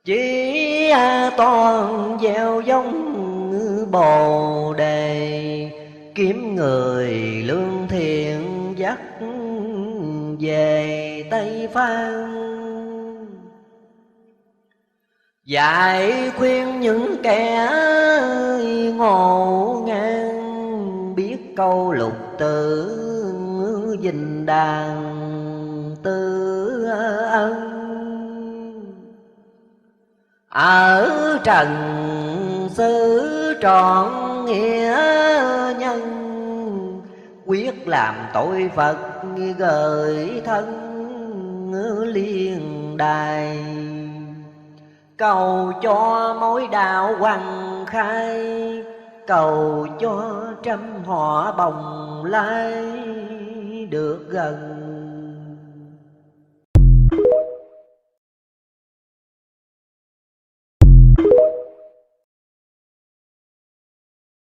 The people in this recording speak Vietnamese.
Chí toàn gieo giống Bồ Đề, kiếm người lương thiện dắt về Tây Phan. Dạy khuyên những kẻ ngộ ngang, biết câu lục tử dình đàn tư ân. Ở trần xứ trọn nghĩa nhân, quyết làm tội Phật gợi thân liên đài. Cầu cho mối đạo hoàng khai, cầu cho trăm họ bồng lai được gần.